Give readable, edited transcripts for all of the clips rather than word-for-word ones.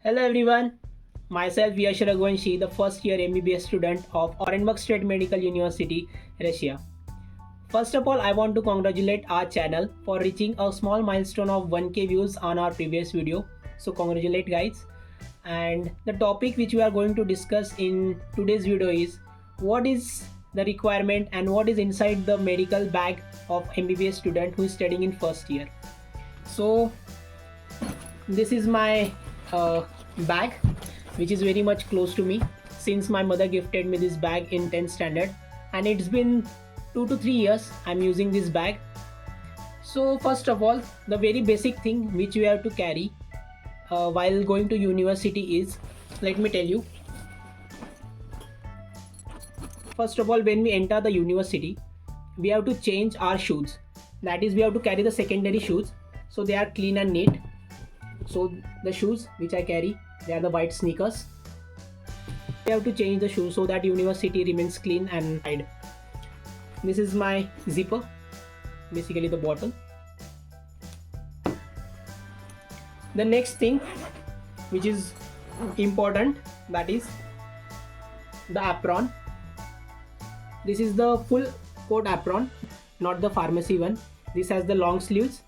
Hello everyone, myself Yash Raghuvanshi, the first year MBBS student of Orenburg State Medical University, Russia. First of all, I want to congratulate our channel for reaching a small milestone of 1k views on our previous video. So congratulate guys. And the topic which we are going to discuss in today's video is what is the requirement and what is inside the medical bag of MBBS student who is studying in first year. So this is my bag which is very much close to me since my mother gifted me this bag in 10th standard, and it's been 2 to 3 years I'm using this bag. So first of all, the very basic thing which we have to carry while going to university is, let me tell you. First of all, when we enter the university, we have to change our shoes. That is, we have to carry the secondary shoes so they are clean and neat. So the shoes which I carry, they are the white sneakers. We have to change the shoes so that university remains clean and tidy. This is my zipper, basically the bottle. The next thing which is important, that is the apron. This is the full coat apron, not the pharmacy one. This has the long sleeves,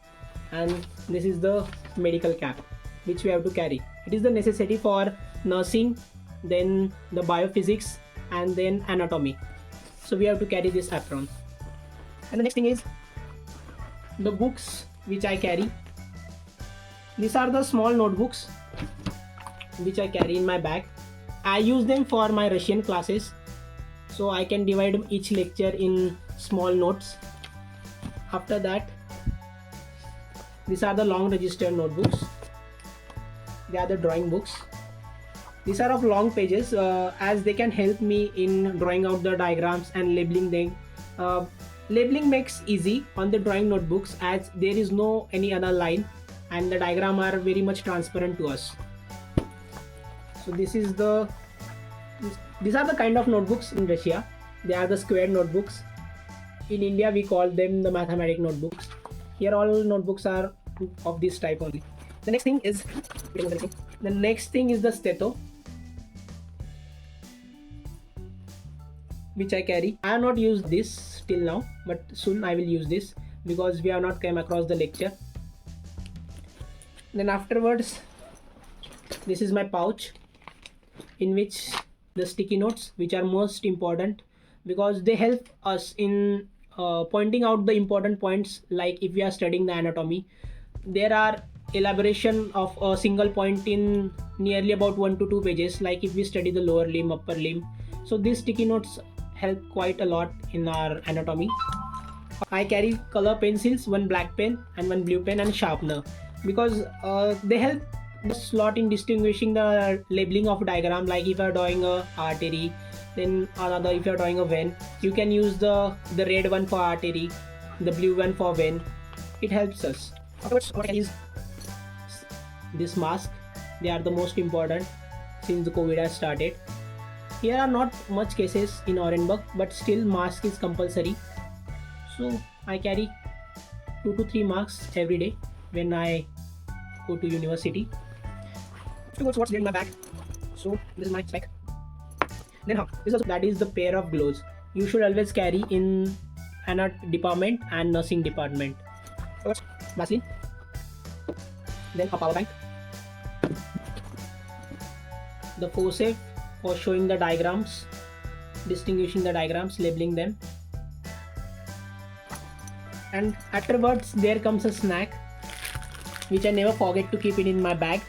and this is the medical cap which we have to carry. It is the necessity for nursing, then the biophysics, and then anatomy. So we have to carry this apron. And the next thing is the books which I carry. These are the small notebooks which I carry in my bag. I use them for my Russian classes, so I can divide each lecture in small notes. After that, these are the long register notebooks. They are the drawing books. These are of long pages as they can help me in drawing out the diagrams and labeling them. Labeling makes easy on the drawing notebooks as there is no any other line and the diagram are very much transparent to us. So these are the kind of notebooks in Russia. They are the square notebooks. In India we call them the mathematic notebooks. Here all notebooks are of this type only. The next thing is the stetho which I carry. I have not used this till now, but soon I will use this because we have not come across the lecture. Then afterwards, this is my pouch in which the sticky notes, which are most important because they help us in pointing out the important points. Like if we are studying the anatomy, there are elaboration of a single point in nearly about 1 to 2 pages, like if we study the lower limb, upper limb. So these sticky notes help quite a lot in our anatomy. I carry color pencils, one black pen and one blue pen and sharpener because they help a lot in distinguishing the labeling of diagram. Like if you are drawing a artery, then another, if you are drawing a vein, you can use the red one for artery, the blue one for vein. It helps us. Afterwards, what I use this mask. They are the most important since the COVID has started. Here are not much cases in Orenburg, but still mask is compulsory. So I carry 2 to 3 masks every day when I go to university. So what's in my bag? So this is my spec. Then that is the pair of gloves you should always carry in anatomy department and nursing department. First, Vaseline. Then a power bank, the forceps for showing the diagrams, distinguishing the diagrams, labeling them, and afterwards there comes a snack which I never forget to keep it in my bag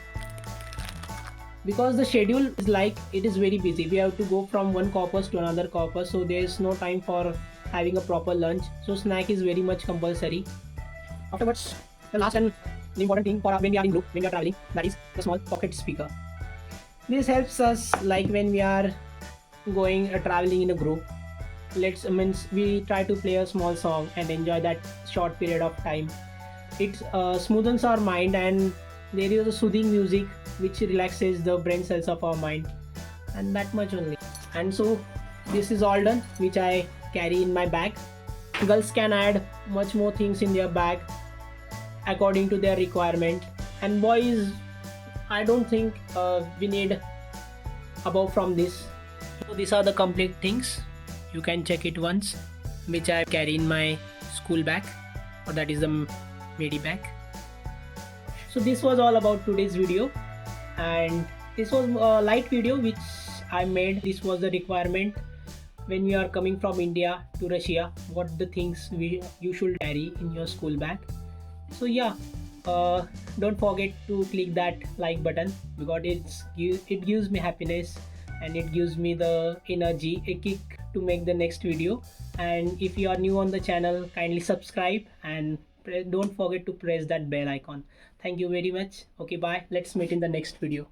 because the schedule is like it is very busy. We have to go from one corpus to another corpus, so there is no time for having a proper lunch. So snack is very much compulsory. Afterwards, the last and the important thing for when we are in group, when we are traveling, that is the small pocket speaker. This helps us like when we are going traveling in a group. We try to play a small song and enjoy that short period of time. It smoothens our mind, and there is a soothing music which relaxes the brain cells of our mind, and that much only. And so this is all done which I carry in my bag. Girls can add much more things in their bag according to their requirement, and boys, I don't think we need above from this. So these are the complete things. You can check it once, which I carry in my school bag, or that is the midi bag. So this was all about today's video, and this was a light video which I made. This was the requirement when you are coming from India to Russia, what the things you should carry in your school bag. So yeah, don't forget to click that like button, because it gives me happiness and it gives me the energy, a kick to make the next video. And if you are new on the channel, kindly subscribe and don't forget to press that bell icon. Thank you very much. Okay, bye. Let's meet in the next video.